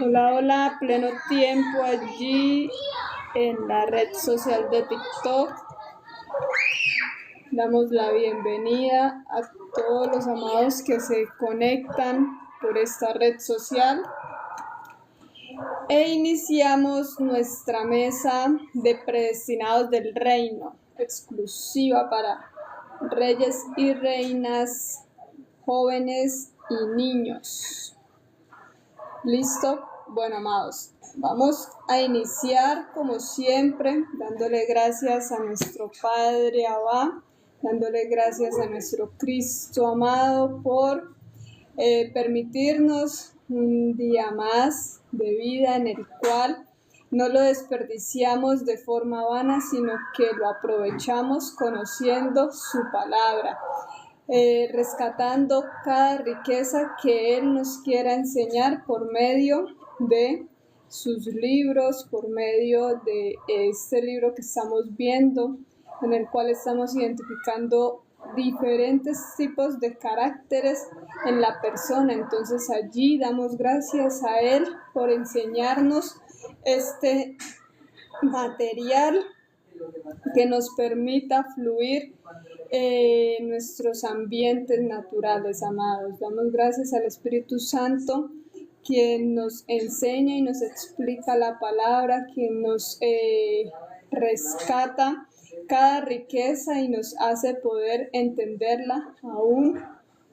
Hola, hola, pleno tiempo allí en la red social de TikTok. Damos la bienvenida a todos los amados que se conectan por esta red social e iniciamos nuestra mesa de predestinados del reino, exclusiva para reyes y reinas, jóvenes y niños. ¿Listo? Bueno, amados, vamos a iniciar como siempre dándole gracias a nuestro Padre Abba, dándole gracias a nuestro Cristo amado por permitirnos un día más de vida en el cual no lo desperdiciamos de forma vana, sino que lo aprovechamos conociendo su palabra. Rescatando cada riqueza que Él nos quiera enseñar por medio de sus libros, por medio de este libro que estamos viendo, en el cual estamos identificando diferentes tipos de caracteres en la persona. Entonces allí damos gracias a Él por enseñarnos este material que nos permita fluir en nuestros ambientes naturales, amados. Damos gracias al Espíritu Santo, quien nos enseña y nos explica la palabra, quien nos rescata cada riqueza y nos hace poder entenderla aún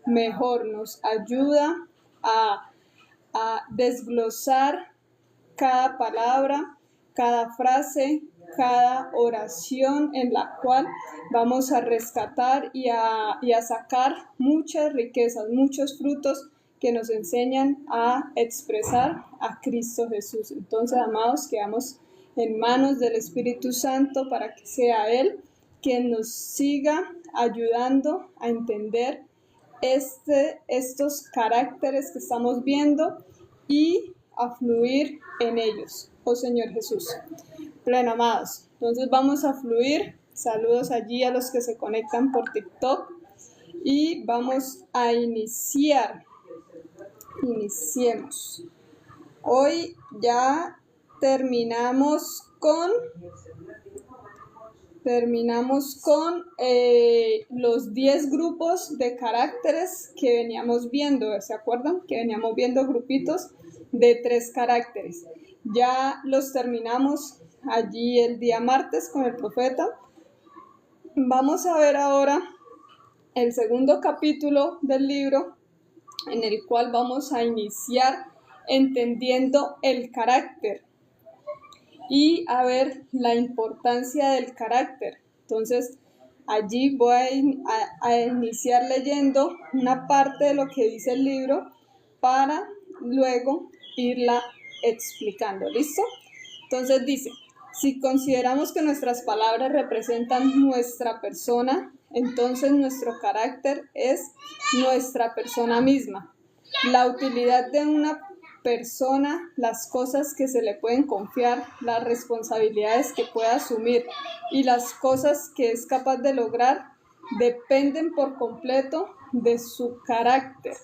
mejor, nos ayuda a desglosar cada palabra, cada frase, cada oración en la cual vamos a rescatar y a sacar muchas riquezas, muchos frutos que nos enseñan a expresar a Cristo Jesús. Entonces, amados, quedamos en manos del Espíritu Santo para que sea Él quien nos siga ayudando a entender estos caracteres que estamos viendo y a fluir en ellos. Oh Señor Jesús. Pleno, amados. Entonces vamos a fluir. Saludos allí a los que se conectan por TikTok. Y vamos a iniciar. Iniciemos. Hoy ya terminamos con los 10 grupos de caracteres que veníamos viendo. ¿Se acuerdan? Que veníamos viendo grupitos de 3 caracteres. Ya los terminamos allí el día martes con el profeta. Vamos a ver ahora el segundo capítulo del libro, en el cual vamos a iniciar entendiendo el carácter y a ver la importancia del carácter. Entonces, allí voy a iniciar leyendo una parte de lo que dice el libro para luego irla explicando. ¿Listo? Entonces dice: si consideramos que nuestras palabras representan nuestra persona, entonces nuestro carácter es nuestra persona misma. La utilidad de una persona, las cosas que se le pueden confiar, las responsabilidades que puede asumir y las cosas que es capaz de lograr dependen por completo de su carácter.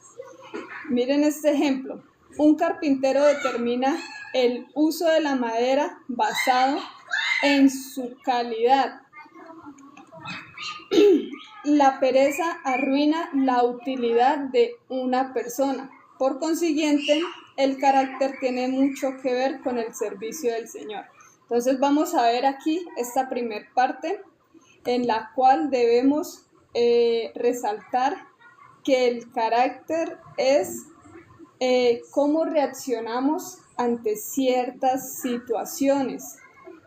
Miren este ejemplo. Un carpintero determina el uso de la madera basado en su calidad. La pereza arruina la utilidad de una persona. Por consiguiente, el carácter tiene mucho que ver con el servicio del Señor. Entonces vamos a ver aquí esta primer parte en la cual debemos resaltar que el carácter es cómo reaccionamos ante ciertas situaciones.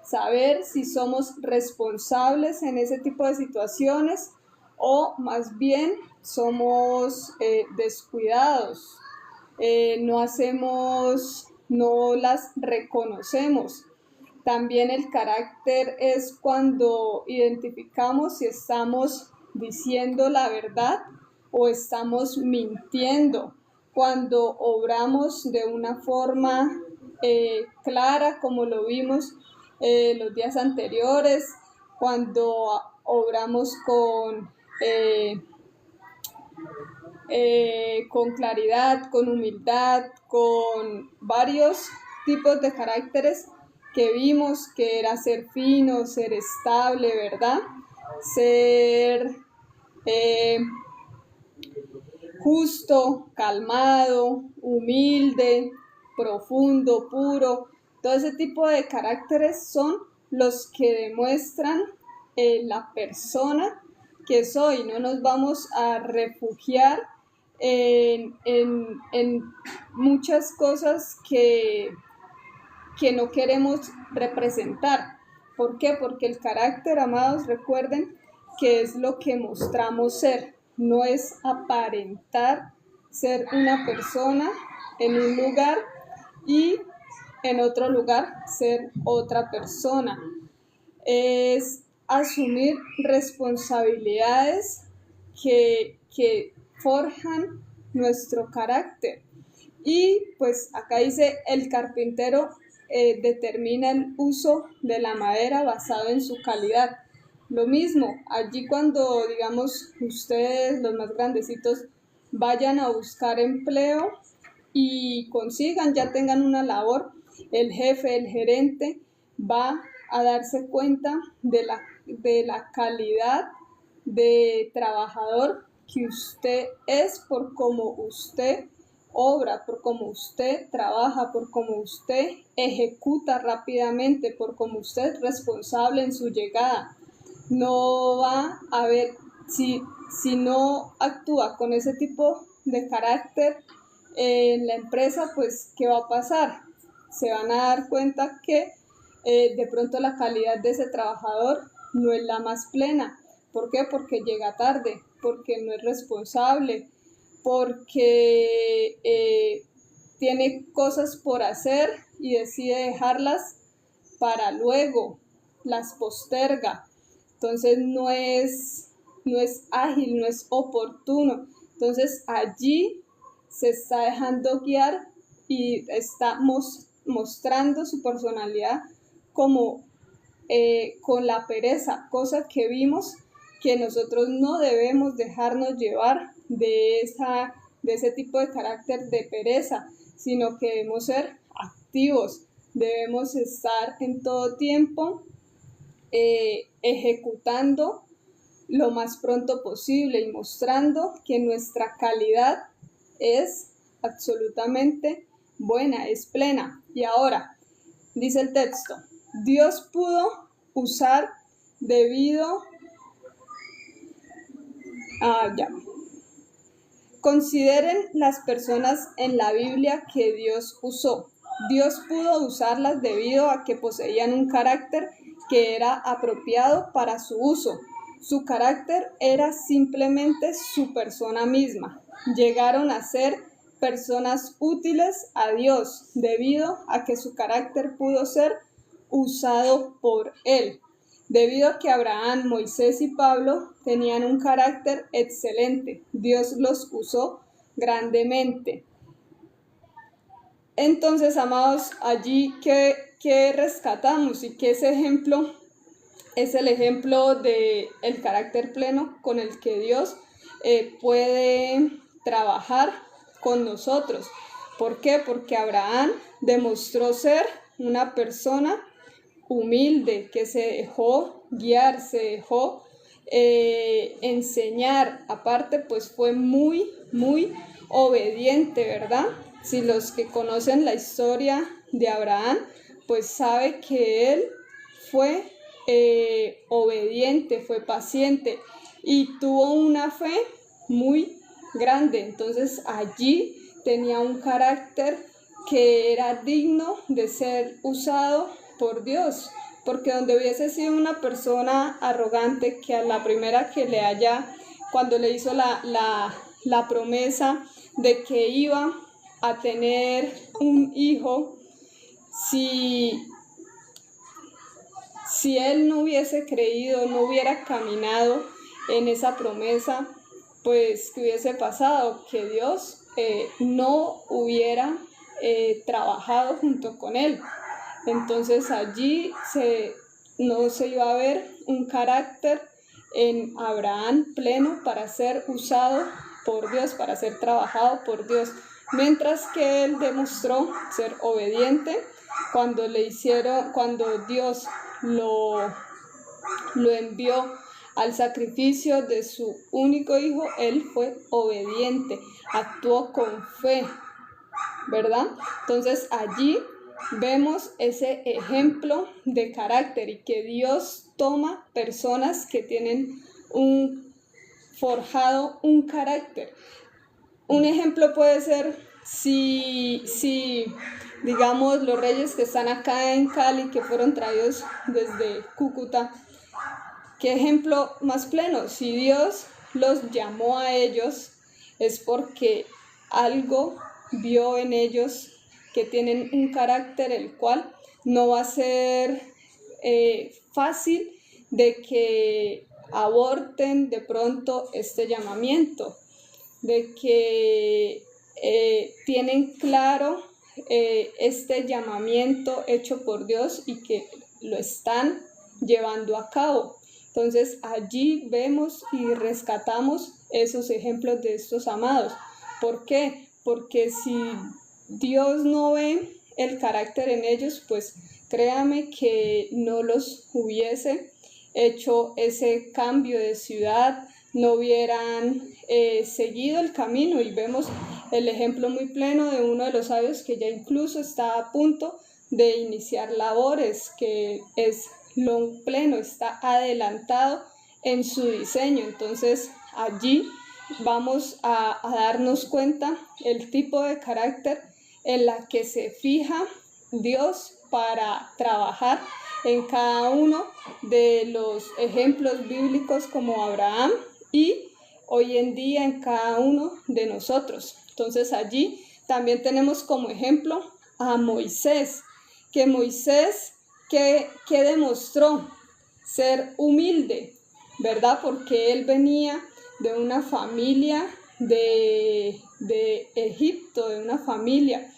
Saber si somos responsables en ese tipo de situaciones o más bien somos descuidados, no las reconocemos. También el carácter es cuando identificamos si estamos diciendo la verdad o estamos mintiendo, cuando obramos de una forma clara, como lo vimos los días anteriores, cuando obramos con con claridad, con humildad, con varios tipos de caracteres que vimos, que era ser fino, ser estable, ¿verdad? Ser justo, calmado, humilde, profundo, puro. Todo ese tipo de caracteres son los que demuestran la persona que soy. No nos vamos a refugiar en muchas cosas que no queremos representar. ¿Por qué? Porque el carácter, amados, recuerden que es lo que mostramos ser. No es aparentar ser una persona en un lugar y en otro lugar ser otra persona. Es asumir responsabilidades que forjan nuestro carácter. Y pues acá dice, el carpintero determina el uso de la madera basado en su calidad. Lo mismo, allí cuando, digamos, ustedes, los más grandecitos, vayan a buscar empleo y consigan, ya tengan una labor, el jefe, el gerente, va a darse cuenta de la calidad de trabajador que usted es por cómo usted obra, por cómo usted trabaja, por cómo usted ejecuta rápidamente, por cómo usted es responsable en su llegada. No va a ver, si no actúa con ese tipo de carácter en la empresa, pues ¿qué va a pasar? Se van a dar cuenta que de pronto la calidad de ese trabajador no es la más plena. ¿Por qué? Porque llega tarde, porque no es responsable, porque tiene cosas por hacer y decide dejarlas para luego, las posterga. Entonces no es ágil, no es oportuno. Entonces allí se está dejando guiar y está mostrando su personalidad como con la pereza, cosa que vimos que nosotros no debemos dejarnos llevar de ese tipo de carácter de pereza, sino que debemos ser activos, debemos estar en todo tiempo ejecutando lo más pronto posible y mostrando que nuestra calidad es absolutamente buena, es plena. Y ahora, dice el texto, Dios pudo usar debido a... Consideren las personas en la Biblia que Dios usó. Dios pudo usarlas debido a que poseían un carácter que era apropiado para su uso. Su carácter era simplemente su persona misma. Llegaron a ser personas útiles a Dios debido a que su carácter pudo ser usado por Él. Debido a que Abraham, Moisés y Pablo tenían un carácter excelente, Dios los usó grandemente. Entonces, amados, allí ¿qué rescatamos y qué ejemplo es el ejemplo del carácter pleno con el que Dios puede trabajar con nosotros? ¿Por qué? Porque Abraham demostró ser una persona humilde, que se dejó guiar, se dejó enseñar. Aparte, pues fue muy, muy obediente, ¿verdad? Si los que conocen la historia de Abraham, pues sabe que él fue obediente, fue paciente y tuvo una fe muy grande. Entonces allí tenía un carácter que era digno de ser usado por Dios, porque donde hubiese sido una persona arrogante que a la primera que le haya, cuando le hizo la promesa de que iba a tener un hijo, si él no hubiese creído, no hubiera caminado en esa promesa, pues ¿qué hubiese pasado? Que Dios no hubiera trabajado junto con él. Entonces allí no se iba a ver un carácter en Abraham pleno para ser usado por Dios, para ser trabajado por Dios. Mientras que él demostró ser obediente cuando Dios lo envió al sacrificio de su único hijo, él fue obediente, actuó con fe, ¿verdad? Entonces allí vemos ese ejemplo de carácter y que Dios toma personas que tienen forjado un carácter. Un ejemplo puede ser si digamos los reyes que están acá en Cali, que fueron traídos desde Cúcuta, ¿qué ejemplo más pleno? Si Dios los llamó a ellos, es porque algo vio en ellos que tienen un carácter el cual no va a ser fácil de que aborten de pronto este llamamiento, de que tienen claro este llamamiento hecho por Dios y que lo están llevando a cabo. Entonces allí vemos y rescatamos esos ejemplos de estos amados. ¿Por qué? Porque si Dios no ve el carácter en ellos, pues créame que no los hubiese hecho ese cambio de ciudad, no hubieran seguido el camino. Y vemos el ejemplo muy pleno de uno de los sabios que ya incluso está a punto de iniciar labores, que es lo pleno, está adelantado en su diseño. Entonces allí vamos a darnos cuenta el tipo de carácter en la que se fija Dios para trabajar en cada uno de los ejemplos bíblicos, como Abraham, y hoy en día en cada uno de nosotros. Entonces allí también tenemos como ejemplo a Moisés, que Moisés que demostró ser humilde, ¿verdad? Porque él venía de una familia de Egipto, de una familia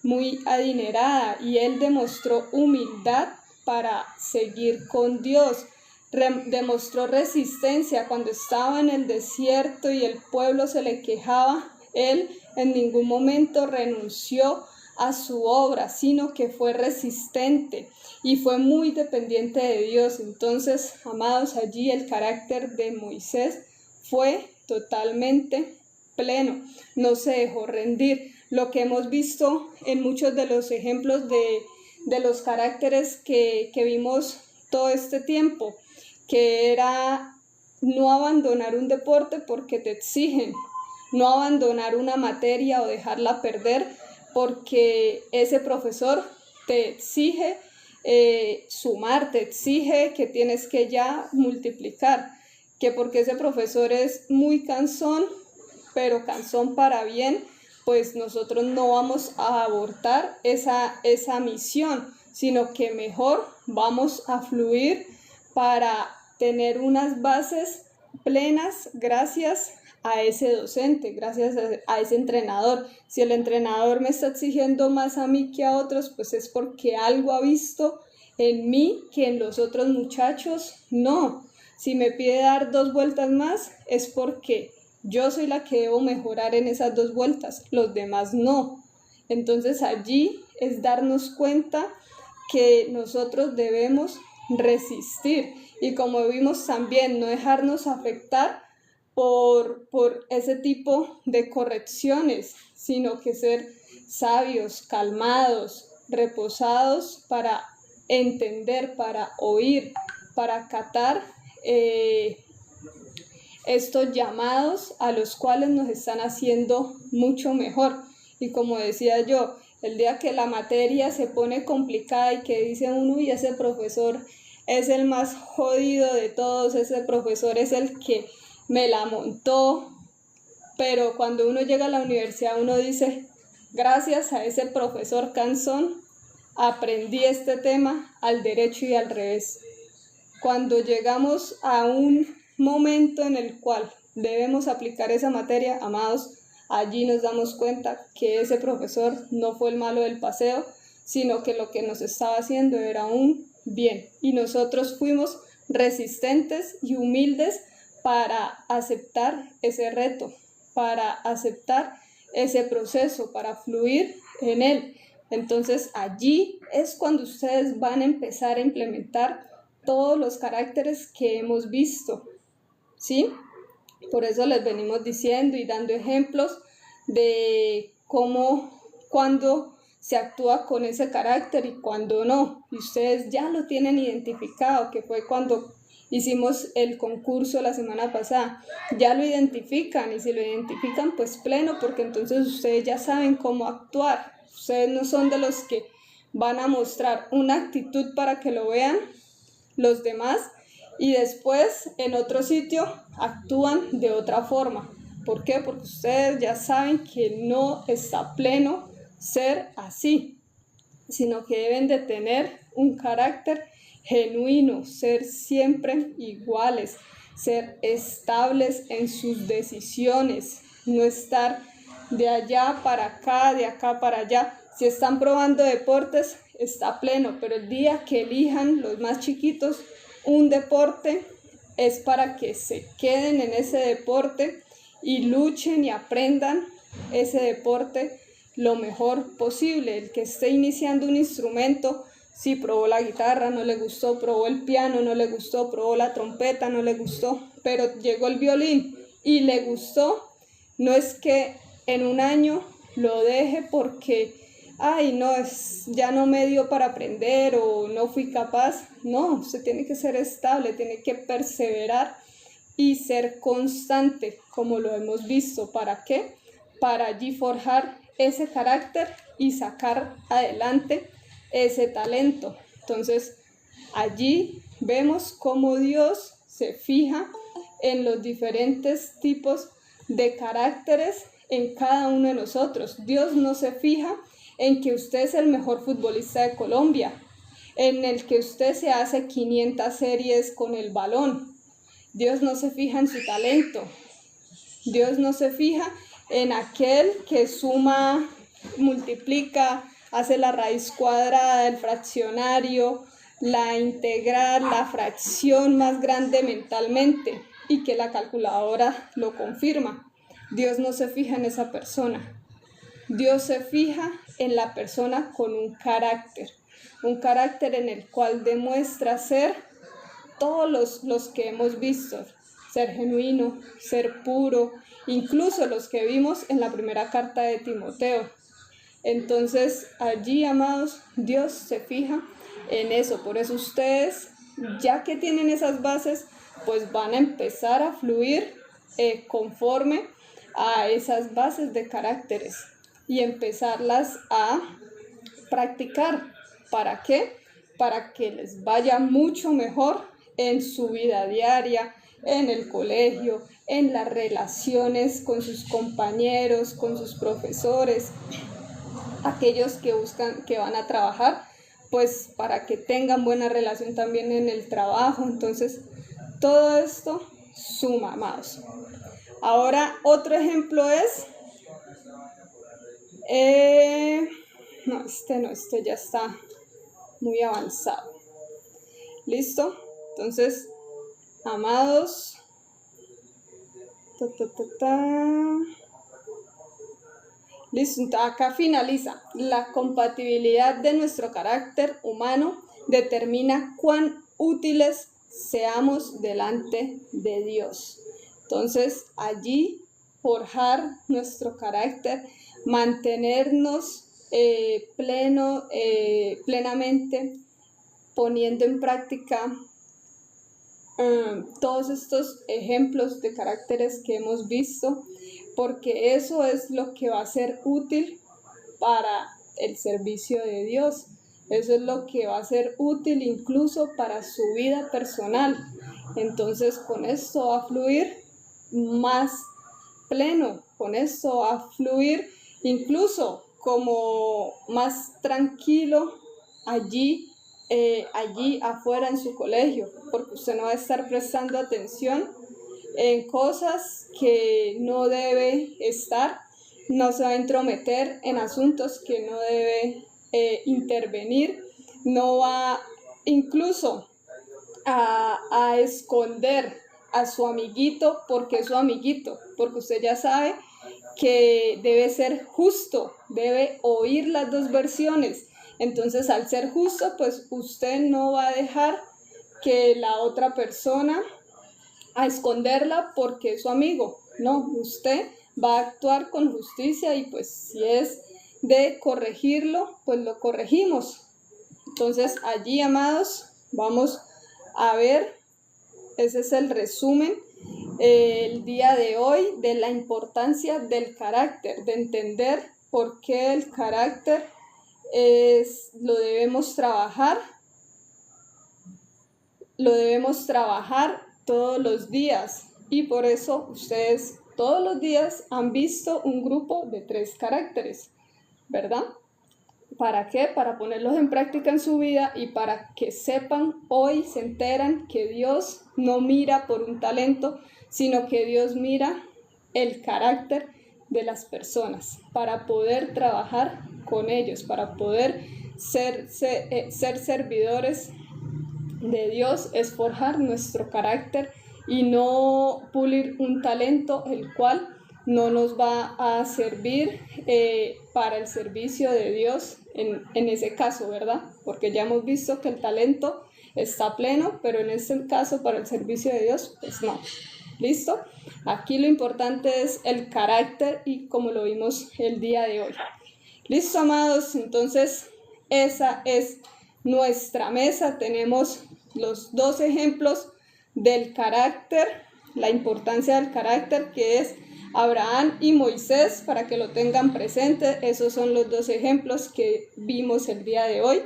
muy adinerada, y él demostró humildad para seguir con Dios. Demostró resistencia cuando estaba en el desierto y el pueblo se le quejaba. Él en ningún momento renunció a su obra, sino que fue resistente y fue muy dependiente de Dios. Entonces, amados, allí el carácter de Moisés fue totalmente pleno, no se dejó rendir. Lo que hemos visto en muchos de los ejemplos de los caracteres que vimos todo este tiempo, que era no abandonar un deporte porque te exigen, no abandonar una materia o dejarla perder porque ese profesor te exige sumar, te exige que tienes que ya multiplicar, que porque ese profesor es muy cansón, pero cansón para bien, pues nosotros no vamos a abortar esa misión, sino que mejor vamos a fluir para tener unas bases plenas gracias a ese docente, gracias a ese entrenador. Si el entrenador me está exigiendo más a mí que a otros, pues es porque algo ha visto en mí que en los otros muchachos no. Si me pide dar 2 vueltas más, es porque yo soy la que debo mejorar en esas 2 vueltas, los demás no. Entonces allí es darnos cuenta que nosotros debemos resistir y, como vimos también, no dejarnos afectar por ese tipo de correcciones, sino que ser sabios, calmados, reposados para entender, para oír, para acatar estos llamados a los cuales nos están haciendo mucho mejor. Y como decía yo, el día que la materia se pone complicada y que dice uno, y ese profesor es el más jodido de todos, ese profesor es el que me la montó, pero cuando uno llega a la universidad uno dice, gracias a ese profesor cansón aprendí este tema al derecho y al revés. Cuando llegamos a un momento en el cual debemos aplicar esa materia, amados, allí nos damos cuenta que ese profesor no fue el malo del paseo, sino que lo que nos estaba haciendo era un bien, y nosotros fuimos resistentes y humildes para aceptar ese reto. para aceptar ese proceso, para fluir en él. Entonces allí es cuando ustedes van a empezar a implementar todos los caracteres que hemos visto, ¿sí? Por eso les venimos diciendo y dando ejemplos de cómo, cuando se actúa con ese carácter y cuando no. Y ustedes ya lo tienen identificado, que fue cuando hicimos el concurso la semana pasada. Ya lo identifican, y si lo identifican, pues pleno, porque entonces ustedes ya saben cómo actuar. Ustedes no son de los que van a mostrar una actitud para que lo vean los demás y después en otro sitio actúan de otra forma. ¿Por qué? Porque ustedes ya saben que no está pleno ser así, sino que deben de tener un carácter genuino, ser siempre iguales, ser estables en sus decisiones, no estar de allá para acá, de acá para allá. Si están probando deportes, está pleno, pero el día que elijan los más chiquitos un deporte, es para que se queden en ese deporte y luchen y aprendan ese deporte lo mejor posible. El que esté iniciando un instrumento, si probó la guitarra, no le gustó, probó el piano, no le gustó, probó la trompeta, no le gustó, pero llegó el violín y le gustó, no es que en un año lo deje porque, ay, no, ya no me dio para aprender o no fui capaz. No, usted tiene que ser estable, tiene que perseverar y ser constante, como lo hemos visto. ¿Para qué? Para allí forjar ese carácter y sacar adelante ese talento. Entonces, allí vemos cómo Dios se fija en los diferentes tipos de caracteres en cada uno de nosotros. Dios no se fija en que usted es el mejor futbolista de Colombia, en el que usted se hace 500 series con el balón. Dios no se fija en su talento. Dios no se fija en aquel que suma, multiplica, hace la raíz cuadrada, el fraccionario, la integral, la fracción más grande mentalmente y que la calculadora lo confirma. Dios no se fija en esa persona. Dios se fija en la persona con un carácter en el cual demuestra ser todos los que hemos visto, ser genuino, ser puro, incluso los que vimos en la primera carta de Timoteo. Entonces allí, amados, Dios se fija en eso. Por eso ustedes, ya que tienen esas bases, pues van a empezar a fluir conforme a esas bases de caracteres y empezarlas a practicar. ¿Para qué? Para que les vaya mucho mejor en su vida diaria, en el colegio, en las relaciones con sus compañeros, con sus profesores, aquellos que buscan, que van a trabajar, pues para que tengan buena relación también en el trabajo. Entonces, todo esto suma, amados. Ahora, otro ejemplo es, este ya está muy avanzado. ¿Listo? Entonces, amados, listo, acá finaliza. La compatibilidad de nuestro carácter humano determina cuán útiles seamos delante de Dios. Entonces, allí forjar nuestro carácter, mantenernos plenamente poniendo en práctica todos estos ejemplos de caracteres que hemos visto, porque eso es lo que va a ser útil para el servicio de Dios. Eso es lo que va a ser útil incluso para su vida personal. Entonces, con esto va a fluir más pleno, con esto va a fluir incluso como más tranquilo allí afuera en su colegio, porque usted no va a estar prestando atención en cosas que no debe estar, no se va a entrometer en asuntos que no debe intervenir, no va incluso a esconder a su amiguito porque es su amiguito, porque usted ya sabe que debe ser justo, debe oír las dos versiones. Entonces, al ser justo, pues usted no va a dejar que la otra persona a esconderla porque es su amigo. No, usted va a actuar con justicia y pues si es de corregirlo, pues lo corregimos. Entonces, allí, amados, vamos a ver, ese es el resumen el día de hoy de la importancia del carácter, de entender por qué el carácter lo debemos trabajar todos los días, y por eso ustedes todos los días han visto un grupo de 3 caracteres, ¿verdad? ¿Para qué? Para ponerlos en práctica en su vida y para que sepan, hoy se enteran que Dios no mira por un talento, sino que Dios mira el carácter de las personas para poder trabajar con ellos, para poder ser servidores de Dios, es forjar nuestro carácter y no pulir un talento el cual no nos va a servir para el servicio de Dios en ese caso, ¿verdad? Porque ya hemos visto que el talento está pleno, pero en este caso para el servicio de Dios, pues no. ¿Listo? Aquí lo importante es el carácter y como lo vimos el día de hoy. ¿Listo, amados? Entonces, esa es nuestra mesa. Tenemos los 2 ejemplos del carácter, la importancia del carácter, que es Abraham y Moisés, para que lo tengan presente. Esos son los 2 ejemplos que vimos el día de hoy.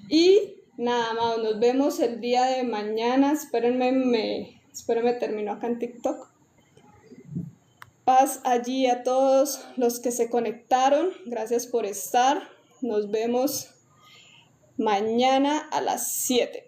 Y nada más, nos vemos el día de mañana. Espérenme, termino acá en TikTok. Paz allí a todos los que se conectaron. Gracias por estar. Nos vemos mañana a las 7.